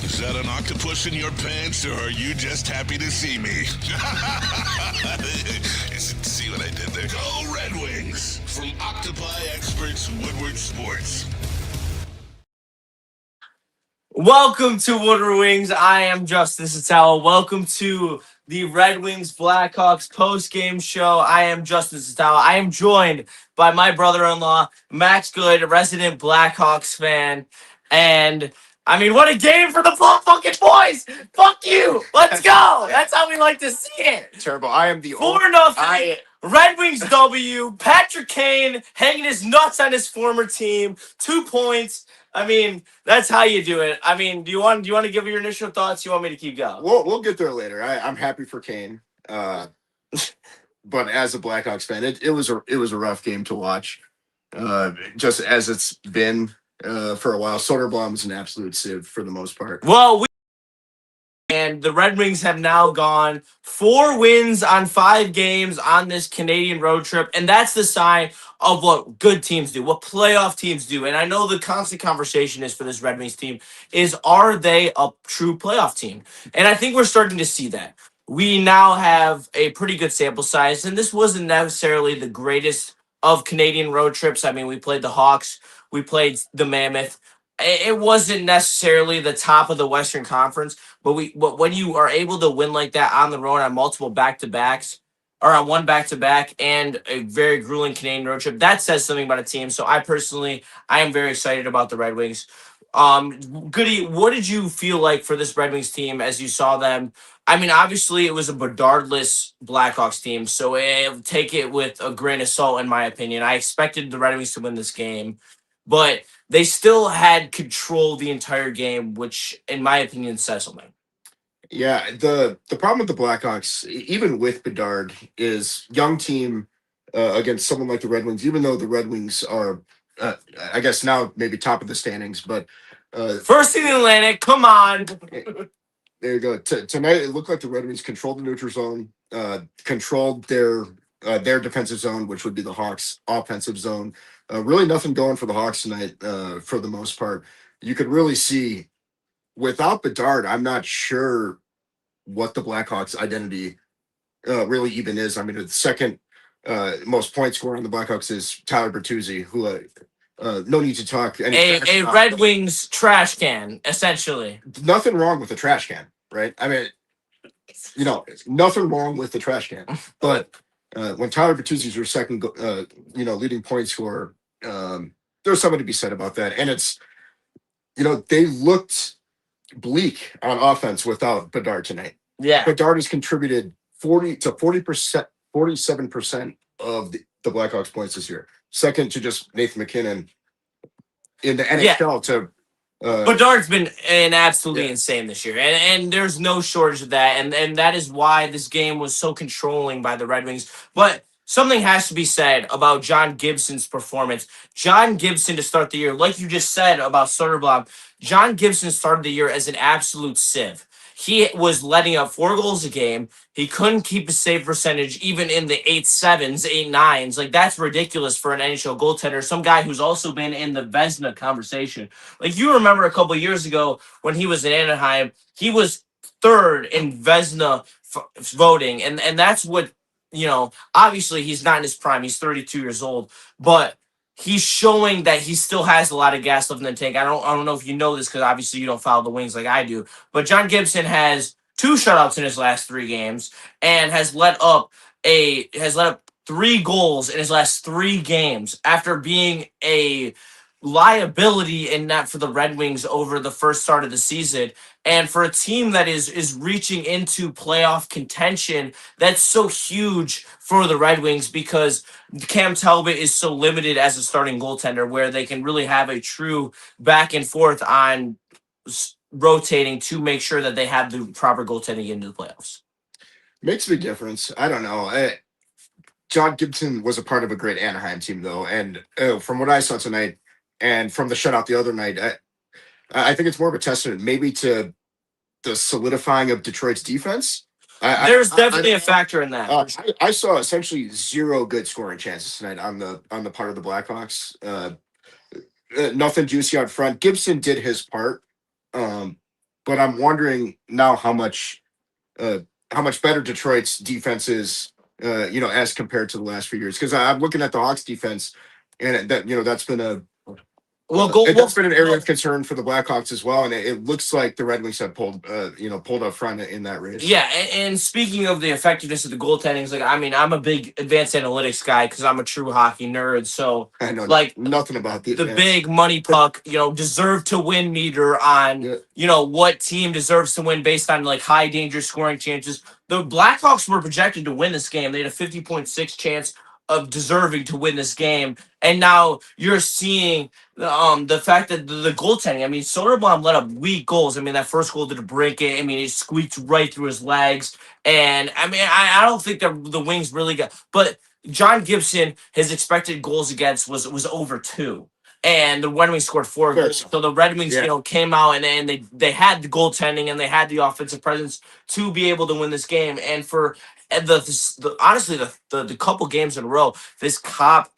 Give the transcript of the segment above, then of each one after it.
Is that an octopus in your pants, or are you just happy to see me? See what I did there? Go Red Wings! From Octopi Experts Woodward Sports. Welcome to Woodward Wings. I am Justin Satawa. Welcome to the Red Wings Blackhawks post-game show. I am Justin Satawa. I am joined by my brother-in-law, Max Good, a resident Blackhawks fan. And, I mean, what a game for the fucking boys! Fuck you! Let's go! That's how we like to see it. Terrible. I am the 4-0. Red Wings W. Patrick Kane hanging his nuts on his former team. 2 points. I mean, that's how you do it. I mean, do you want to give your initial thoughts? You want me to keep going? We'll get there later. I'm happy for Kane, but as a Blackhawks fan, it was a rough game to watch. Just as it's been for a while. Soderblom's an absolute sieve for the most part. Well, and the Red Wings have now gone 4 wins on 5 games on this Canadian road trip, and that's the sign of what good teams do, what playoff teams do. And I know the constant conversation is for this Red Wings team is, are they a true playoff team? And I think we're starting to see that. We now have a pretty good sample size, and this wasn't necessarily the greatest of Canadian road trips. I mean, we played the Hawks, we played the Mammoth. It wasn't necessarily the top of the Western Conference, but when you are able to win like that on the road on multiple back-to-backs, or on one back-to-back and a very grueling Canadian road trip, that says something about a team. So I am very excited about the Red Wings. Goody, what did you feel like for this Red Wings team as you saw them? I mean, obviously it was a Bedardless Blackhawks team, so take it with a grain of salt, in my opinion. I expected the Red Wings to win this game, but they still had control the entire game, which, in my opinion, says something. Yeah, the problem with the Blackhawks, even with Bedard, is young team against someone like the Red Wings. Even though the Red Wings are, I guess now maybe top of the standings, but first in the Atlantic. Come on. There you go. Tonight, it looked like the Red Wings controlled the neutral zone, controlled their defensive zone, which would be the Hawks' offensive zone. Really nothing going for the Hawks tonight for the most part. You could really see without Bedard, I'm not sure what the Blackhawks' identity really even is. I mean, the second most point scorer on the Blackhawks is Tyler Bertuzzi, who no need to talk. A Red Wings trash can, essentially. Nothing wrong with the trash can, right? I mean, nothing wrong with the trash can. But when Tyler Bertuzzi is your second, leading point scorer, there's something to be said about that. And it's, they looked bleak on offense without Bedard tonight. Yeah. Bedard has contributed 47% of the Blackhawks points this year. Second to just Nathan McKinnon in the NHL to Bedard's been absolutely insane this year, and there's no shortage of that, and that is why this game was so controlling by the Red Wings. But something has to be said about John Gibson's performance. John Gibson to start the year, like you just said about Soderblom, John Gibson started the year as an absolute sieve. He was letting up 4 goals a game. He couldn't keep a save percentage even in the 8.7s, 8.9s. Like, that's ridiculous for an NHL goaltender. Some guy who's also been in the Vezina conversation. Like, you remember a couple years ago when he was in Anaheim, he was 3rd in Vezina voting. And that's what, obviously he's not in his prime. He's 32 years old. But he's showing that he still has a lot of gas left in the tank. I don't know if you know this because obviously you don't follow the Wings like I do. But John Gibson has 2 shutouts in his last 3 games and has let up 3 goals in his last 3 games after being a liability and not for the Red Wings over the first start of the season. And for a team that is reaching into playoff contention, that's so huge for the Red Wings because Cam Talbot is so limited as a starting goaltender where they can really have a true back and forth on rotating to make sure that they have the proper goaltending into the playoffs. Makes a big difference. I don't know. John Gibson was a part of a great Anaheim team, though. And from what I saw tonight and from the shutout the other night, I think it's more of a testament maybe to the solidifying of Detroit's defense. There's definitely a factor in that. I saw essentially 0 good scoring chances tonight on the part of the Blackhawks. Nothing juicy out front. Gibson did his part. but I'm wondering now uh, how much better Detroit's defense is, as compared to the last few years. Because I'm looking at the Hawks defense, and that's been that's been an area of concern for the Blackhawks as well. And it looks like the Red Wings have pulled up front in that race. Yeah, and speaking of the effectiveness of the goaltending, like I mean, I'm a big advanced analytics guy because I'm a true hockey nerd. So I know like nothing about the big money puck, deserve to win meter on what team deserves to win based on like high danger scoring chances. The Blackhawks were projected to win this game. They had a 50.6 chance of deserving to win this game, and now you're seeing the fact that the goaltending. I mean, Soderblom let up weak goals. I mean, that first goal to break it. I mean, it squeaked right through his legs, and I mean, I don't think that the Wings really got, but. John Gibson, his expected goals against was over 2. And the Red Wings scored 4 goals. So the Red Wings, came out and they had the goaltending and they had the offensive presence to be able to win this game. And for honestly the couple games in a row, this Cop,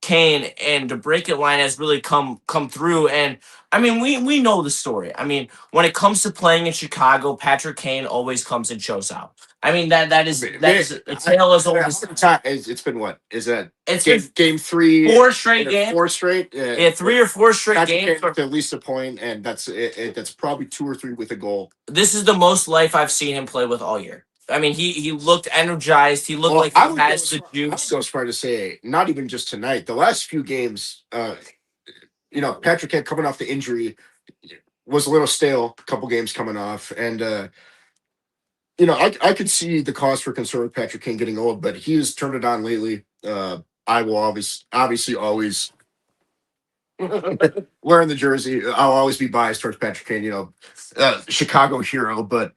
Kane, and DeBrincat line has really come through. And I mean, we know the story. I mean, when it comes to playing in Chicago, Patrick Kane always comes and shows out. I mean that is a tale as old as time. It's been what is that? It's game 3, 4 straight games. 4 straight. Yeah, 3 or 4 straight games. To at least a point, and that's it. That's probably 2 or 3 with a goal. This is the most life I've seen him play with all year. I mean, he looked energized. He looked like he has the juice. I would go as far to say, not even just tonight. The last few games, Patrick Kane coming off the injury was a little stale. A couple games coming off, and I could see the cause for concern with Patrick Kane getting old, but he has turned it on lately. I will obviously always wearing the jersey. I'll always be biased towards Patrick Kane. Chicago hero, but.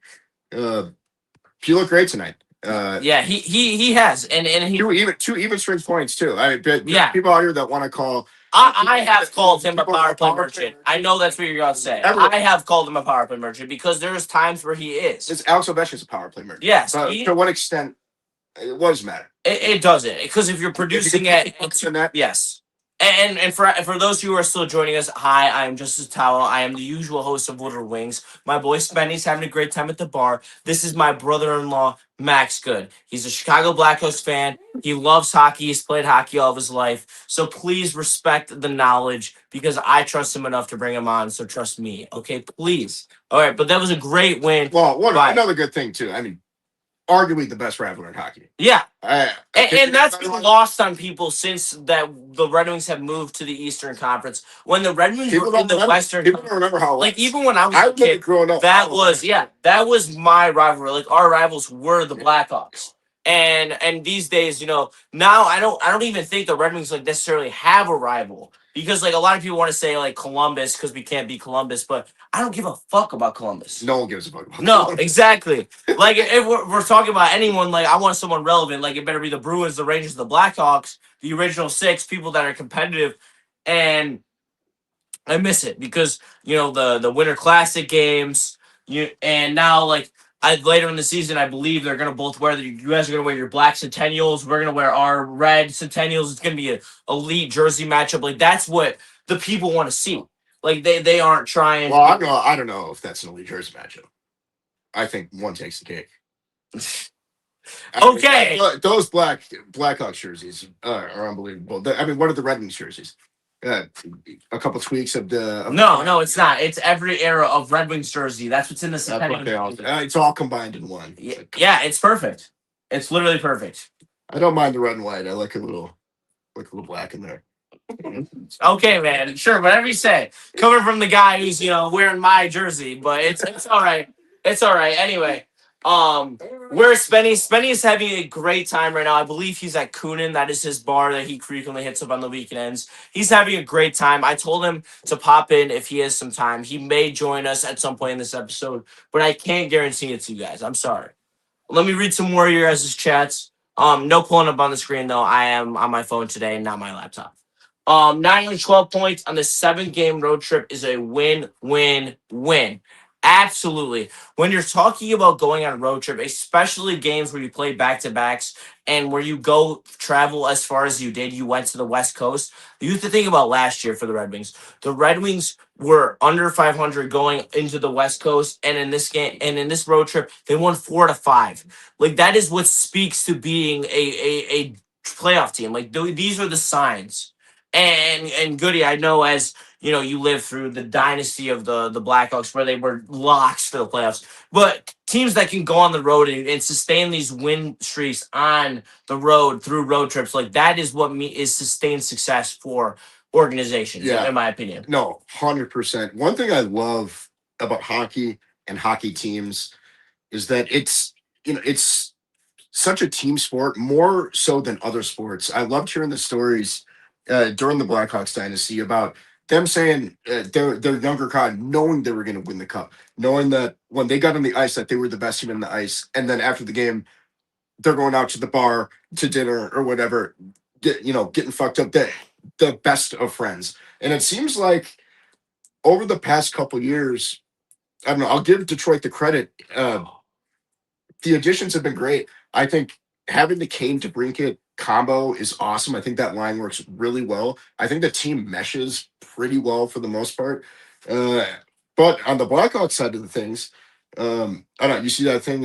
He looked great tonight. Yeah, he has, and he two even strength points too. I mean, people out here that want to call. I have called him a power play merchant. I know that's what you're gonna say. I have called him a power play merchant because there's times where he is. Alex Ovechkin's a power play merchant. Yes, to what extent? What does it matter? It doesn't, because if you're producing yes. And for those who are still joining us, hi, I'm Justice Satawa. I am the usual host of Woodward Wings. My boy Spenny's having a great time at the bar. This is my brother-in-law, Max Good. He's a Chicago Blackhawks fan. He loves hockey. He's played hockey all of his life. So please respect the knowledge because I trust him enough to bring him on. So trust me, okay? Please. All right, but that was a great win. Well, another good thing too. I mean, arguably the best rivalry in hockey. Yeah. And that's been lost on people since that the Red Wings have moved to the Eastern Conference. When the Red Wings were in the Western Conference. People don't remember how even when I was a kid, growing up, that was my rivalry. Like our rivals were the Blackhawks. And these days, now I don't even think the Red Wings necessarily have a rival. Because a lot of people want to say Columbus because we can't beat Columbus, but I don't give a fuck about Columbus. No one gives a fuck about Columbus. Exactly. If we're talking about anyone, I want someone relevant. It better be the Bruins, the Rangers, the Blackhawks, the original 6 people that are competitive. And I miss it because the Winter Classic games. And now later in the season, I believe they're gonna both wear you guys are gonna wear your black Centennials. We're gonna wear our red Centennials. It's gonna be an elite jersey matchup. That's what the people want to see. They aren't trying. Well, I don't know if that's an elite jersey matchup. I think one takes the cake. Okay, those Blackhawks jerseys are unbelievable. I mean, what are the Red Wings jerseys? A couple tweaks of the. No, it's not. It's every era of Red Wings jersey. That's what's in the Centennial. It's all combined in one. Yeah, it's perfect. It's literally perfect. I don't mind the red and white. I like a little black in there. Okay, man. Sure, whatever you say. Coming from the guy who's wearing my jersey, but it's all right. It's all right. Anyway, where's Spenny? Spenny is having a great time right now. I believe he's at Coonan. That is his bar that he frequently hits up on the weekends. He's having a great time. I told him to pop in if he has some time. He may join us at some point in this episode, but I can't guarantee it to you guys. I'm sorry. Let me read some more of your guys' chats. No pulling up on the screen though. I am on my phone today, not my laptop. 912 points on the 7-game road trip is a win. Absolutely. When you're talking about going on a road trip, especially games where you play back to backs and where you go travel as far as you did, you went to the West Coast. You have to think about last year for the Red Wings. The Red Wings were under 500 going into the West Coast, and in this game and in this road trip, they won 4-5. Like that is what speaks to being a playoff team. Like these are the signs. And Goody, I know as you know, you lived through the dynasty of the Blackhawks where they were locks for the playoffs. But teams that can go on the road and sustain these win streaks on the road through road trips, like that is what is sustained success for organizations, Yeah. in my opinion. No, 100%. One thing I love about hockey and hockey teams is that it's such a team sport, more so than other sports. I loved hearing the stories during the Blackhawks dynasty about them saying their younger crowd knowing they were going to win the cup, knowing that when they got on the ice that they were the best team in the ice, and then after the game they're going out to the bar to dinner or whatever, getting fucked up. The best of friends, and it seems like over the past couple years, I don't know. I'll give Detroit the credit. The additions have been great. I think having the Kane to Brinkett combo is awesome. I think that line works really well. I think the team meshes pretty well for the most part. Uh, but on the Blackhawks side of the things, I don't know. You see that thing?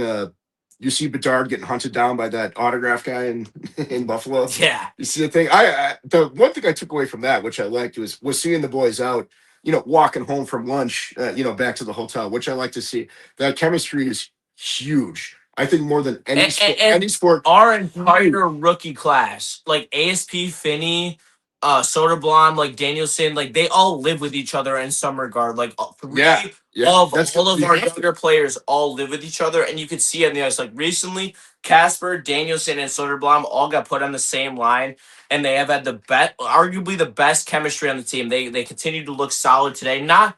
You see Bedard getting hunted down by that autograph guy in in Buffalo. Yeah. You see the thing? The one thing I took away from that, which I liked, was seeing the boys out. Walking home from lunch. Back to the hotel, which I like to see. That chemistry is huge. I think more than any any sport. Our entire rookie class, like ASP, Finney, Soderblom, like Danielson, like they all live with each other in some regard. Like Yeah. all of our younger players all live with each other, and you could see on the ice. Like recently, Casper, Danielson, and Soderblom all got put on the same line, and they have had arguably the best chemistry on the team. They continue to look solid today. Not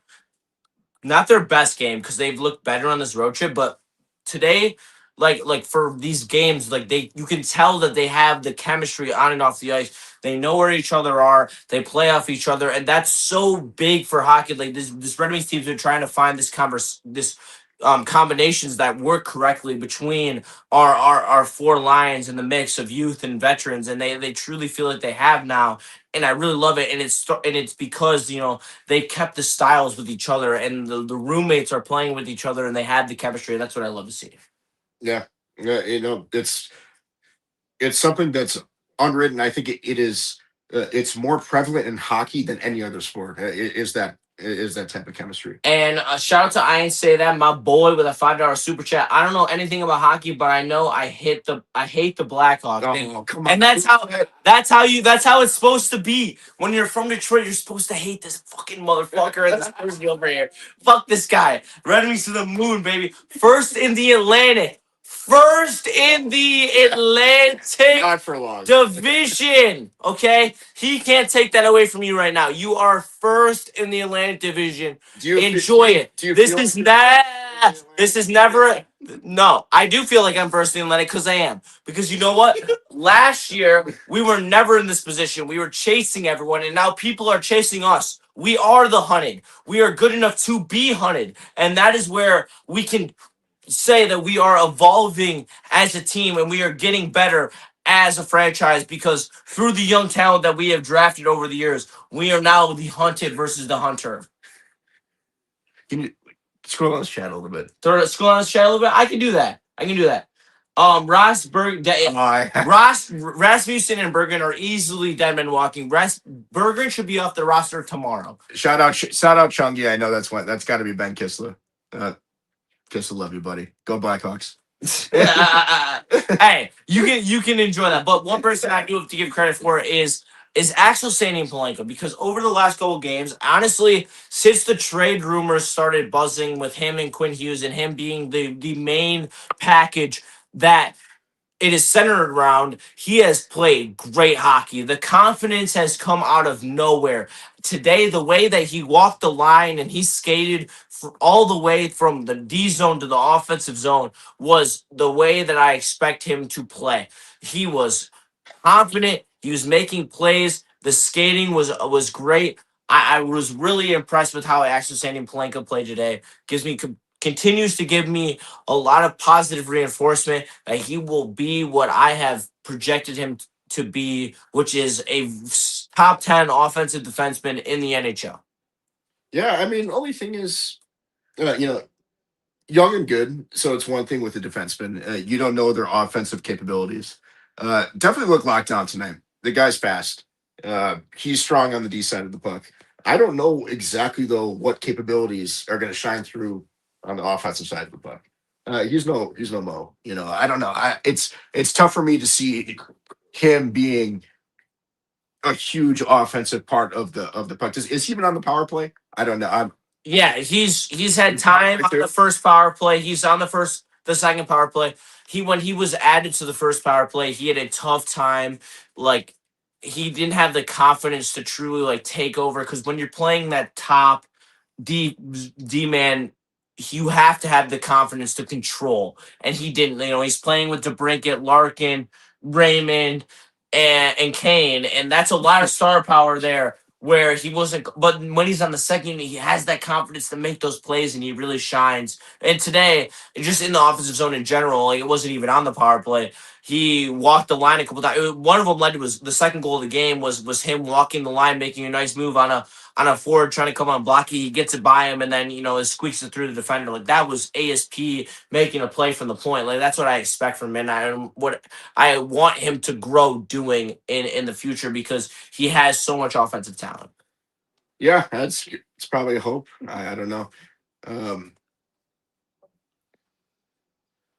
their best game because they've looked better on this road trip, but today, like for these games, like you can tell that they have the chemistry on and off the ice. They know where each other are. They play off each other, and that's so big for hockey. Like this Red Wings team's been trying to find this combinations that work correctly between our four lines and the mix of youth and veterans, and they truly feel like they have now, and I really love it. And it's because they kept the styles with each other, and the roommates are playing with each other, and they have the chemistry. And that's what I love to see. Yeah, yeah. It's something that's unwritten. I think it is. It's more prevalent in hockey than any other sport. Is that type of chemistry. And shout out to I Ain't Say That, my boy, with a $5 super chat. I don't know anything about hockey, but I know I hate the Blackhawks. Oh, come on. And that's how it's supposed to be. When you're from Detroit, you're supposed to hate this fucking motherfucker and this person over here. Fuck this guy. Red Wings to the moon, baby. First in the Atlantic. Not for long. Division. Okay? He can't take that away from you right now. You are first in the Atlantic Division. Enjoy it. This is never. No, I do feel like I'm first in the Atlantic because I am. Because you know what? Last year, we were never in this position. We were chasing everyone, and now people are chasing us. We are the hunted. We are good enough to be hunted. And that is where we can say that we are evolving as a team and we are getting better as a franchise because through the young talent that we have drafted over the years, we are now the hunted versus the hunter. Can you scroll on this chat a little bit? Scroll on this chat a little bit? I can do that. Rasmussen and Bergen are easily dead men walking. Bergen should be off the roster tomorrow. Shout out Chungy. I know that's got to be Ben Kistler. Kistler, love you, buddy. Go Blackhawks. Hey, you can enjoy that. But one person I do have to give credit for is Axel Sandin Polanco, because over the last couple games, honestly, since the trade rumors started buzzing with him and Quinn Hughes and him being the main package that it is centered around, he has played great hockey. The confidence has come out of nowhere. Today, the way that he walked the line and he skated all the way from the D zone to the offensive zone was the way that I expect him to play. He was confident. He was making plays. The skating was great. I was really impressed with how Axel Sandin Polanco played today. Gives me continues to give me a lot of positive reinforcement that he will be what I have projected him to be, which is a top 10 offensive defenseman in the NHL. Yeah, I mean, only thing is, you know, young and good. So it's one thing with the defenseman. You don't know their offensive capabilities. Definitely look locked down tonight. The guy's fast. He's strong on the D side of the puck. I don't know exactly though what capabilities are going to shine through on the offensive side of the puck. He's no Mo. You know, I don't know. It's tough for me to see him being a huge offensive part of the puck. Is he even on the power play? I don't know. Yeah, he's had time on the first power play. He's on the second power play. When he was added to the first power play, he had a tough time. Like he didn't have the confidence to truly like take over because when you're playing that top D man, you have to have the confidence to control, and he didn't. You know, he's playing with DeBrincat, Larkin, Raymond, and Kane, and that's a lot of star power there. Where he wasn't, but when he's on the second unit, he has that confidence to make those plays, and he really shines. And today, just in the offensive zone in general, like it wasn't even on the power play. He walked the line a couple times. One of them led to was the second goal of the game was him walking the line, making a nice move on a forward trying to come on blocky. He gets it by him and then, it squeaks it through the defender. Like that was ASP making a play from the point. Like that's what I expect from him. And what I want him to grow doing in the future because he has so much offensive talent. Yeah, it's probably a hope. I don't know. Um,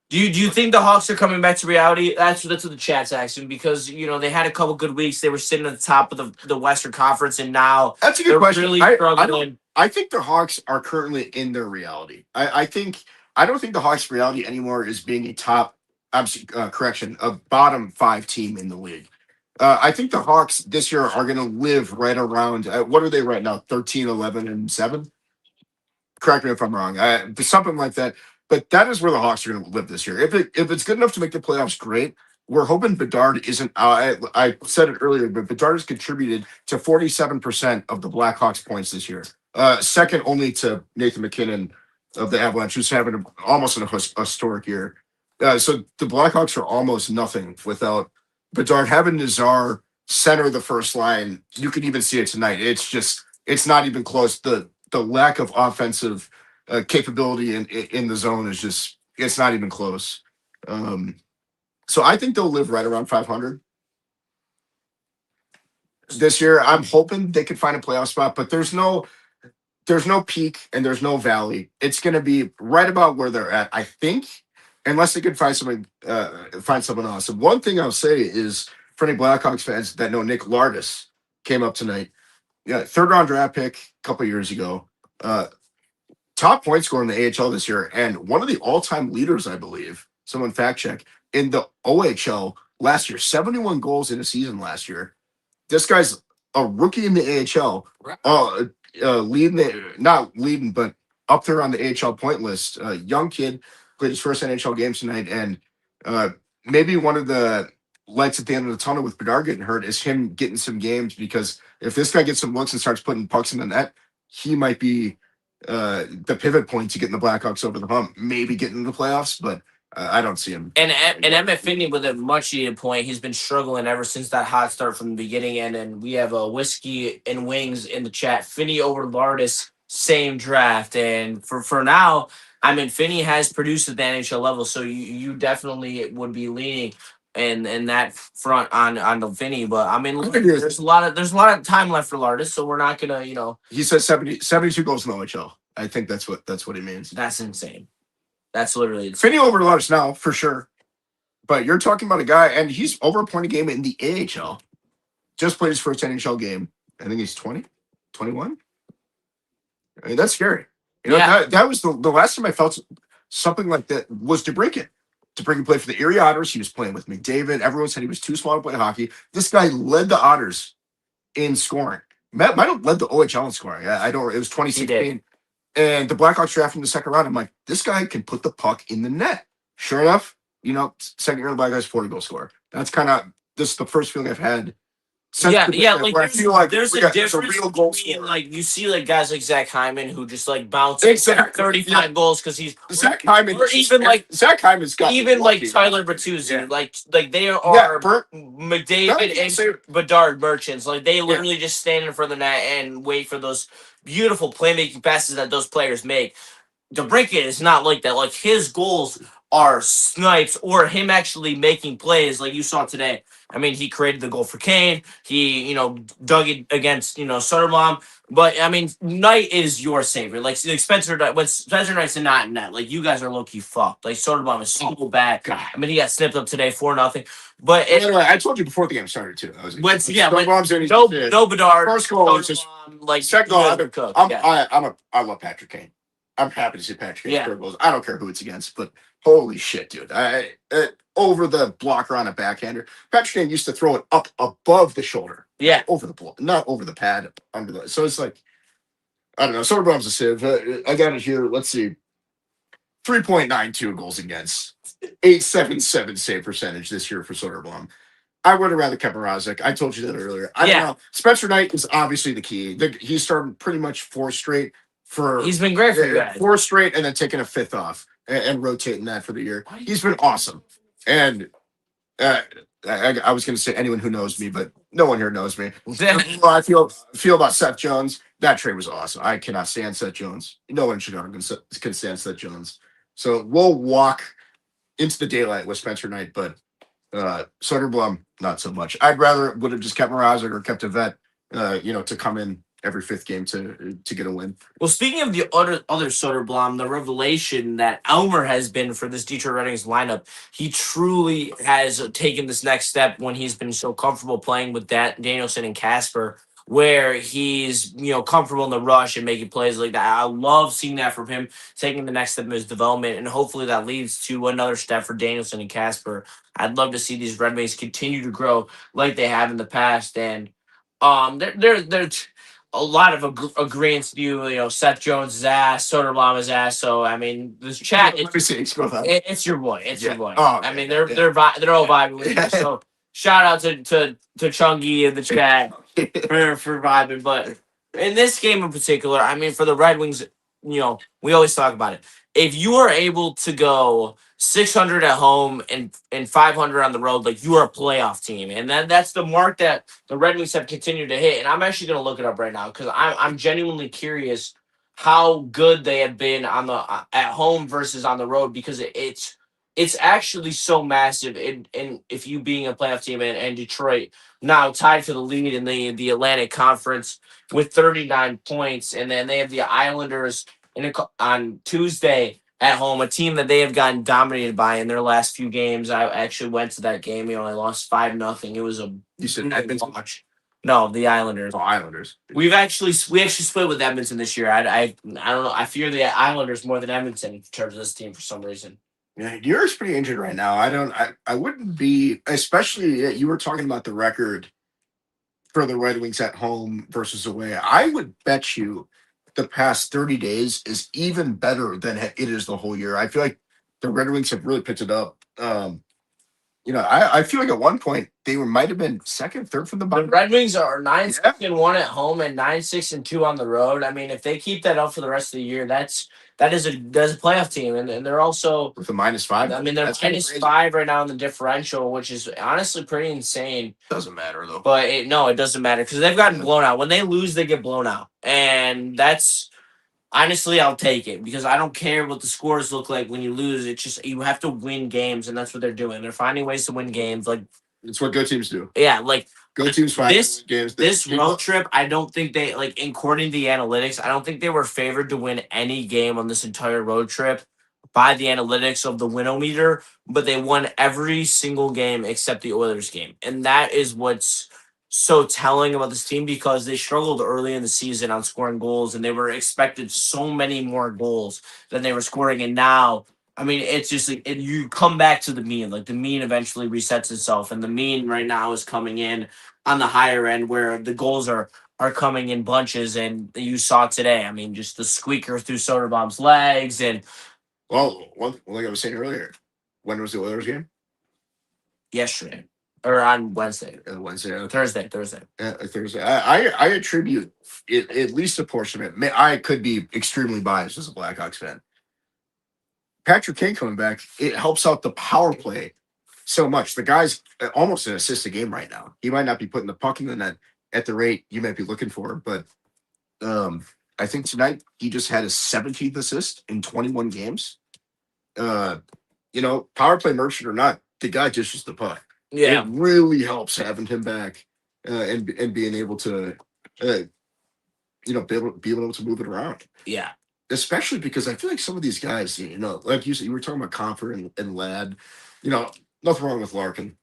Do you think the Hawks are coming back to reality? That's what the chat's asking because they had a couple good weeks. They were sitting at the top of the Western Conference, and now that's a good they're question. really I struggling. don't. I think the Hawks are currently in their reality. I don't think the Hawks' reality anymore is being a top. Correction, a bottom five team in the league. I think the Hawks this year are going to live right around. What are they right now? 13, 11, and 7. Correct me if I'm wrong. Something like that. But that is where the Hawks are going to live this year. If it's good enough to make the playoffs, great. We're hoping Bedard isn't. I said it earlier, but Bedard has contributed to 47% of the Blackhawks points this year. Second only to Nathan McKinnon of the Avalanche, who's having almost an historic year. So the Blackhawks are almost nothing without Bedard. Having Nazar center the first line, you can even see it tonight. It's not even close. The lack of offensive capability in the zone is just it's not even close. So I think they'll live right around 500 this year. I'm hoping they could find a playoff spot, but there's no peak and there's no valley. It's going to be right about where they're at, I think, unless they could find someone else. And one thing I'll say is for any Blackhawks fans that know Nick Lardis came up tonight. Yeah, third round draft pick a couple years ago. Top point scorer in the AHL this year, and one of the all-time leaders, I believe. Someone fact check in the OHL last year. 71 goals in a season last year. This guy's a rookie in the AHL. Not leading, but up there on the AHL point list. Young kid played his first NHL game tonight, and maybe one of the lights at the end of the tunnel with Bedard getting hurt is him getting some games because if this guy gets some looks and starts putting pucks in the net, he might be the pivot point to getting the Blackhawks over the hump, maybe getting into the playoffs, but I don't see him. And Emmett Finney with a much needed point. He's been struggling ever since that hot start from the beginning. And we have a whiskey and wings in the chat. Finney over Lardis, same draft. And for now, I mean, Finney has produced at the NHL level, so you definitely would be leaning in that front on the Finney. But I mean, there's a lot of time left for Lardis, so we're not gonna He says 72 goals in the OHL. I think that's what he means. That's insane. That's literally insane. Finney over Lardis now for sure. But you're talking about a guy, and he's over a point a game in the AHL. Just played his first NHL game. I think he's 20, 21. I mean, that's scary. That was the last time I felt something like that was DeBrincat. DeBrincat played for the Erie Otters. He was playing with McDavid. Everyone said he was too small to play hockey. This guy led the Otters in scoring. Might have led the OHL in scoring. I don't. It was 2016. And the Blackhawks drafted in the second round. I'm like, this guy can put the puck in the net. Sure enough, second year in the Blackhawks, 40 goal scorer. That's kind of this is the first feeling I've had Yeah. Like where I feel like there's we a got difference a real goal between scorer. like you see like guys like Zach Hyman who just like bounce Exactly. 35 goals because he's Zach Hyman, or even like Zach Hyman's got even like lucky. Tyler Bertuzzi, Yeah. like they are Bert, McDavid and say- Bedard merchants. Like they literally just stand in front of the net and wait for those beautiful playmaking passes that those players make. DeBrincat is not like that. Like his goals are snipes or him actually making plays like you saw today. I mean, he created the goal for Kane. He, dug it against, Soderblom. But I mean, Knight is your savior. Like Spencer, when Spencer Knight's not in net, like you guys are low key fucked. Like Soderblom is so bad. God. I mean, he got snipped up today 4-0. But Anyway, I told you before the game started too. no Bedard, First goal was just like second you goal. guys are cooked. I love Patrick Kane. I'm happy to see Patrick Kane score goals. I don't care who it's against, but holy shit, dude! Over the blocker on a backhander. Patrick Kane used to throw it up above the shoulder. Yeah, over the block, not over the pad, under the. So it's like I don't know. Soderblom's a sieve. I got it here. Let's see. 3.92 goals against, 877 save percentage this year for Soderblom. I would have rather kept Mrazek. I told you that earlier. I don't know. Spencer Knight is obviously the key. He's started pretty much 4 strait for. He's been great for you guys. 4 straight and then taking a 5th off and rotating that for the year. He's been awesome. And I was going to say anyone who knows me, but no one here knows me. Well, I feel about Seth Jones. That trade was awesome. I cannot stand Seth Jones. No one in Chicago can stand Seth Jones. So we'll walk into the daylight with Spencer Knight, but Soderblom, not so much. I'd rather would have just kept Mrazek or kept a vet, to come in every 5th game to get a win. Well, speaking of the other Soderblom, the revelation that Elmer has been for this Detroit Red Wings lineup, he truly has taken this next step when he's been so comfortable playing with Danielson and Casper, where he's comfortable in the rush and making plays like that. I love seeing that from him, taking the next step in his development, and hopefully that leads to another step for Danielson and Casper. I'd love to see these Red Wings continue to grow like they have in the past, and there's a lot of agreements with you. Seth Jones' ass, Soderblom's ass. So I mean, this chat. It's your boy. It's your boy. Oh, I mean, they're all vibing with you. So shout out to Chungy in the chat for vibing. But in this game in particular, I mean, for the Red Wings, we always talk about it. If you are able to go 600 at home and 500 on the road, like you are a playoff team, and that's the mark that the Red Wings have continued to hit. And I'm actually going to look it up right now because I'm genuinely curious how good they have been on the at home versus on the road because it's actually so massive. And if you being a playoff team and Detroit now tied for the lead in the Atlantic Conference with 39 points, and then they have the Islanders on Tuesday at home, a team that they have gotten dominated by in their last few games. I actually went to that game. They lost 5-0. It was You said Edmonton? watch. No, the Islanders. Oh, Islanders. We actually split with Edmonton this year. I don't know. I fear the Islanders more than Edmonton in terms of this team for some reason. Yeah, Euro's pretty injured right now. I wouldn't be, especially you were talking about the record for the Red Wings at home versus away. I would bet you the past 30 days is even better than it is the whole year. I feel like the Red Wings have really picked it up. I feel like at one point they might have been second, third from the bottom. The Red Wings are 9-6-1 at home and 9-6-2 on the road. I mean, if they keep that up for the rest of the year, that is a playoff team, and they're also with a -5. I mean, they're -5 right now in the differential, which is honestly pretty insane. Doesn't matter though. But it doesn't matter because they've gotten blown out. When they lose, they get blown out, and that's honestly, I'll take it because I don't care what the scores look like when you lose. It's just you have to win games, and that's what they're doing. They're finding ways to win games. Like it's what good teams do. Yeah, like good teams find games. This road trip, I don't think they according to the analytics, I don't think they were favored to win any game on this entire road trip by the analytics of the winometer, but they won every single game except the Oilers game, and that is what's so telling about this team because they struggled early in the season on scoring goals, and they were expected so many more goals than they were scoring, and now. I mean, it's just like you come back to the mean. Like the mean eventually resets itself, and the mean right now is coming in on the higher end where the goals are coming in bunches. And you saw today. I mean, just the squeaker through Soderblom's legs, and like I was saying earlier, when was the Oilers game? Yesterday. or on Wednesday, Wednesday. Okay. Thursday. Thursday. I attribute it, at least a portion of it. I could be extremely biased as a Blackhawks fan. Patrick Kane coming back, it helps out the power play so much. The guy's almost an assist a game right now. He might not be putting the puck in the net at the rate you might be looking for, but I think tonight he just had his 17th assist in 21 games. Power play merchant or not, the guy dishes the puck. Yeah, It really helps having him back and being able to, be able to move it around. yeah. Especially because I feel like some of these guys, like you said, you were talking about Comfort and Ladd, nothing wrong with Larkin.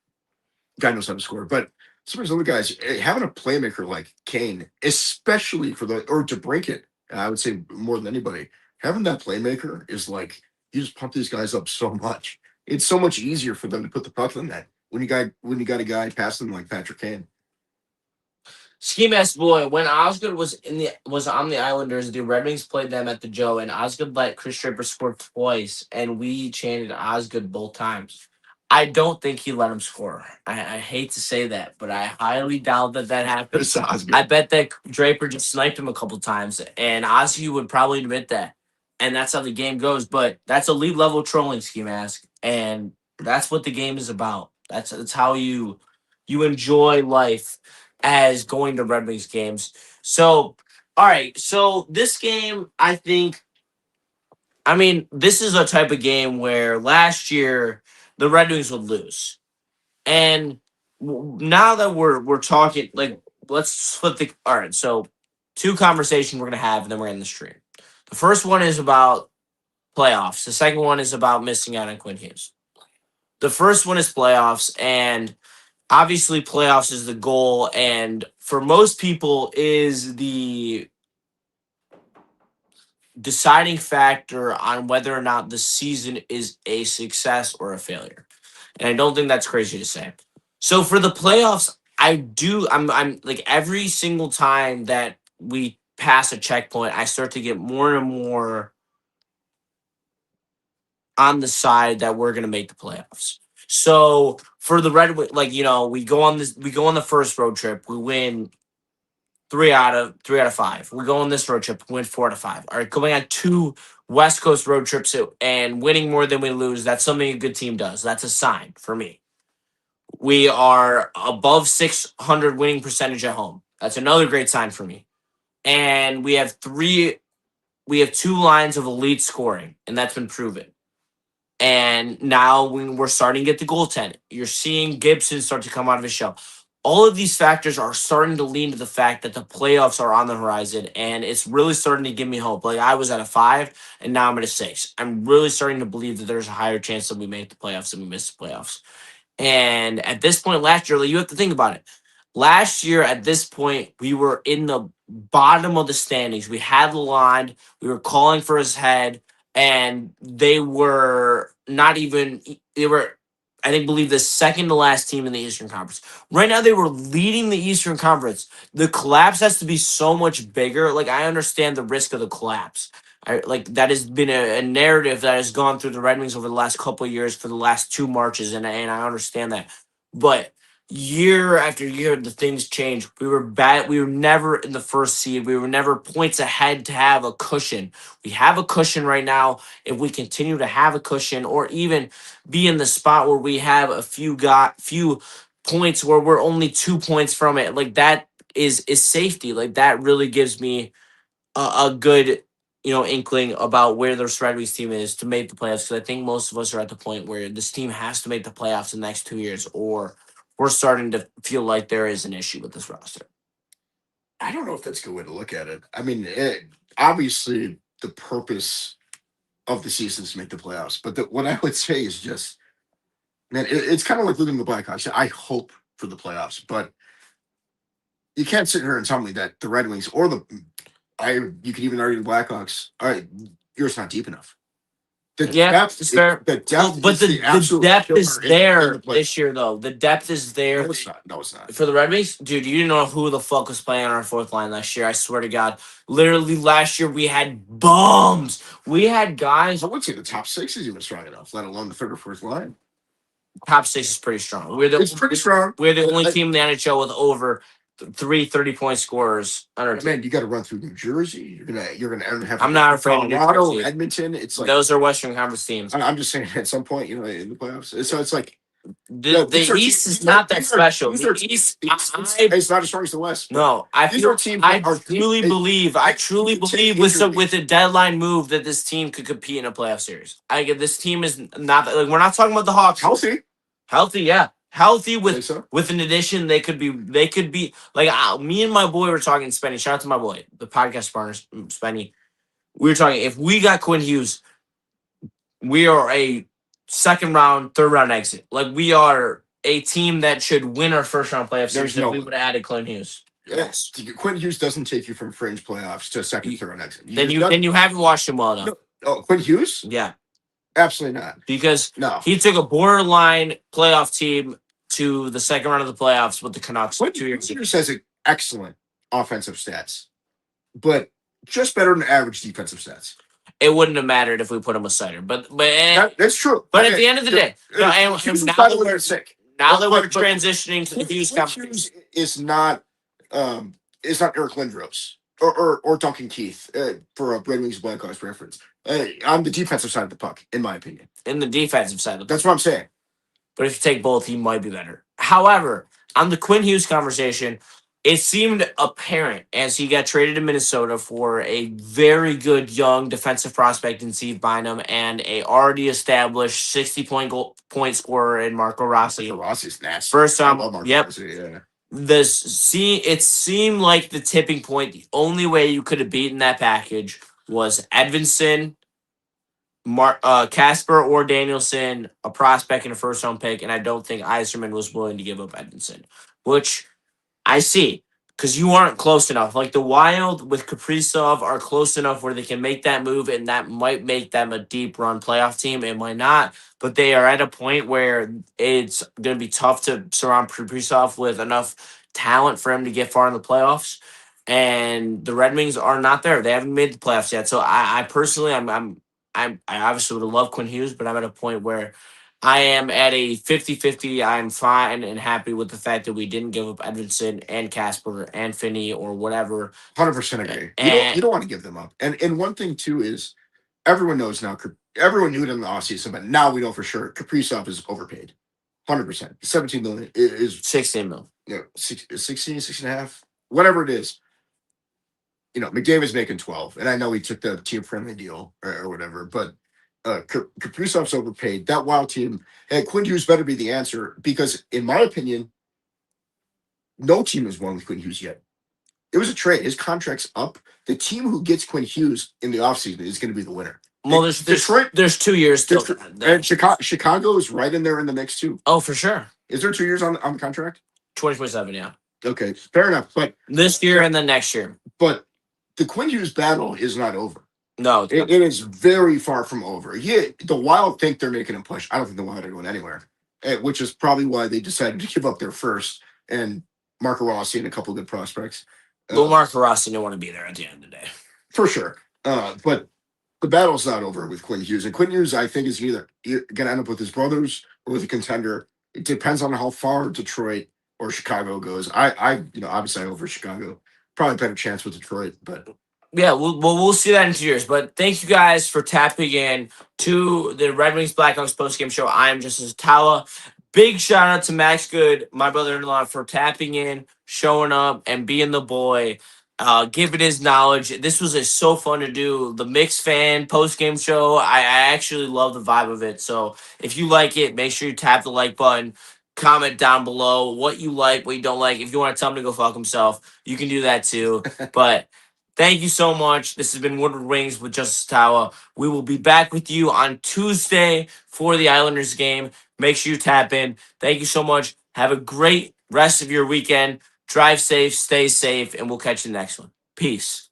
Guy knows how to score, but some of these other guys having a playmaker like Kane, especially or to break it, I would say more than anybody, having that playmaker is like you just pump these guys up so much. It's so much easier for them to put the puck in that when you got a guy passing like Patrick Kane. Ski Mask Boy, when Osgood was on the Islanders, the Red Wings played them at the Joe, and Osgood let Chris Draper score twice, and we chanted Osgood both times. I don't think he let him score. I hate to say that, but I highly doubt that happened. It's Osgood. I bet that Draper just sniped him a couple times, and Ozzy would probably admit that. And that's how the game goes. But that's elite level trolling, Ski Mask, and that's what the game is about. That's how you enjoy life as going to Red Wings games. So, all right. So this game, this is a type of game where last year the Red Wings would lose, and now that we're talking, like, let's flip the. All right, so two conversations we're gonna have, and then we're in the stream. The first one is about playoffs. The second one is about missing out on Quinn Hughes. The first one is playoffs, and obviously playoffs is the goal, and for most people is the deciding factor on whether or not the season is a success or a failure. And I don't think that's crazy to say. So for the playoffs, I'm like every single time that we pass a checkpoint, I start to get more and more on the side that we're gonna make the playoffs. So for the Red Wings, we go on the first road trip, we win three out of five. We go on this road trip, win 4 out of 5. All right, going on 2 West Coast road trips and winning more than we lose, that's something a good team does. That's a sign for me. We are above 600 winning percentage at home. That's another great sign for me. And we have 2 lines of elite scoring, and that's been proven. And now when we're starting to get the goaltending, you're seeing Gibson start to come out of his shell. All of these factors are starting to lean to the fact that the playoffs are on the horizon, and it's really starting to give me hope. Like, I was at a 5, and now I'm at a 6. I'm really starting to believe that there's a higher chance that we make the playoffs than we miss the playoffs. And at this point last year, you have to think about it. Last year, at this point, we were in the bottom of the standings. We had Lalonde. We were calling for his head, and they were not even. They were, believe the second to last team in the Eastern Conference. Right now, they were leading the Eastern Conference. The collapse has to be so much bigger. Like, I understand the risk of the collapse. That has been a narrative that has gone through the Red Wings over the last couple of years for the last 2 Marches, and I understand that. But year after year, the things change. We were bad. We were never in the first seed. We were never points ahead to have a cushion. We have a cushion right now. If we continue to have a cushion, or even be in the spot where we have a few points where we're only 2 points from it, like that is safety. Like, that really gives me a good inkling about where the Red Wings team is to make the playoffs. Because I think most of us are at the point where this team has to make the playoffs in the next 2 years, or we're starting to feel like there is an issue with this roster. I don't know if that's a good way to look at it. I mean, obviously the purpose of the season is to make the playoffs, but what I would say is just, man, it's kind of like looking at the Blackhawks. I hope for the playoffs, but you can't sit here and tell me that the Red Wings or you could even argue the Blackhawks, all right, you're just not deep enough. It's fair. The depth, but the depth is there in this year, though. The depth is there. No, it's not. No, it's not. For the Red Wings, dude, you didn't know who the fuck was playing on our 4th line last year. I swear to God. Literally, last year we had bums. We had guys. I would say the top 6 is even strong enough, let alone the 3rd or 4th line. top six is pretty strong. It's pretty strong. We're the only team in the NHL with over 30-point scorers on our team. Man, you got to run through New Jersey. You're gonna have. I'm not afraid of New Colorado, Jersey. Edmonton. It's like Those are Western Conference teams. I'm just saying. At some point, in the playoffs, so it's like The East is not that special. The East, it's not as strong as the West. No, I truly believe with a deadline move that this team could compete in a playoff series. This team is not like we're not talking about the Hawks. Healthy, yeah. Healthy with an addition, they could be like me and my boy were talking. Spenny, shout out to my boy, the podcast partners, Spenny. We were talking. If we got Quinn Hughes, we are a second round, third round exit. Like we are a team that should win our first round playoff series. If we would have added Quinn Hughes. Yes, Quinn Hughes doesn't take you from fringe playoffs to second, third round exit. Then you haven't watched him well enough. No. Oh, Quinn Hughes? Yeah, absolutely not. Because he took a borderline playoff team to the second round of the playoffs with the Canucks 2 years ago. Hughes has excellent offensive stats, but just better than average defensive stats. It wouldn't have mattered if we put him a cider, but that's true. But at the end of the day, now that we're transitioning to the Hughes conversation, Hughes is not Eric Lindros or Duncan Keith for a Red Wings Blackhawks reference. On the defensive side of the puck, in my opinion. In the defensive side of the puck. That's what I'm saying. But if you take both, he might be better. However, on the Quinn Hughes conversation, it seemed apparent as he got traded to Minnesota for a very good young defensive prospect in Steve Bynum and a already established 60-point scorer in Marco Rossi. Marco Rossi's nasty. First time, Rossi, yeah. It seemed like the tipping point. The only way you could have beaten that package was Edvinsson, Casper or Danielson, a prospect and a first round pick, and I don't think Yzerman was willing to give up Edvinsson, which I see because you aren't close enough. Like the Wild with Kaprizov are close enough where they can make that move, and that might make them a deep run playoff team. It might not, but they are at a point where it's going to be tough to surround Kaprizov with enough talent for him to get far in the playoffs. And the Red Wings are not there. They haven't made the playoffs yet. So I personally, I obviously would have loved Quinn Hughes, but I'm at a point where I am at a 50-50. I'm fine and happy with the fact that we didn't give up Edvinsson and Casper and Finney or whatever. 100% agree. You don't want to give them up. And one thing, too, is everyone knows now, everyone knew it in the offseason, but now we know for sure Kaprizov is overpaid. 100%. $17 million is $16 million. 16 and a half, whatever it is. McDavid's making 12, and I know he took the team-friendly deal or whatever, but Kaprizov's overpaid. That Wild team, Quinn Hughes better be the answer because, in my opinion, no team has won with Quinn Hughes yet. It was a trade. His contract's up. The team who gets Quinn Hughes in the offseason is going to be the winner. Well, there's 2 years still. And Chicago is right in there in the next two. Oh, for sure. Is there 2 years on the contract? 2027, yeah. Okay, fair enough. But this year and then next year. But the Quinn Hughes battle is not over. No, it is very far from over. Yeah, the Wild think they're making a push. I don't think the Wild are going anywhere, which is probably why they decided to give up their first and Marco Rossi and a couple of good prospects. Well, Marco Rossi didn't want to be there at the end of the day. For sure. But the battle's not over with Quinn Hughes. And Quinn Hughes, I think, is either going to end up with his brothers or with a contender. It depends on how far Detroit or Chicago goes. Obviously I over Chicago. Probably better chance with Detroit, but yeah, we'll see that in 2 years. But thank you guys for tapping in to the Red Wings Blackhawks postgame show. I am Justin Satawa. Big shout out to Max Good, my brother-in-law, for tapping in, showing up, and being the boy, giving his knowledge. This was so fun to do. The Mix fan postgame show. I actually love the vibe of it. So if you like it, make sure you tap the like button. Comment down below what you like, what you don't like. If you want to tell him to go fuck himself, you can do that too. But thank you so much. This has been Woodward Wings with Justice Tower. We will be back with you on Tuesday for the Islanders game. Make sure you tap in. Thank you so much. Have a great rest of your weekend. Drive safe, stay safe, and we'll catch you next one. Peace.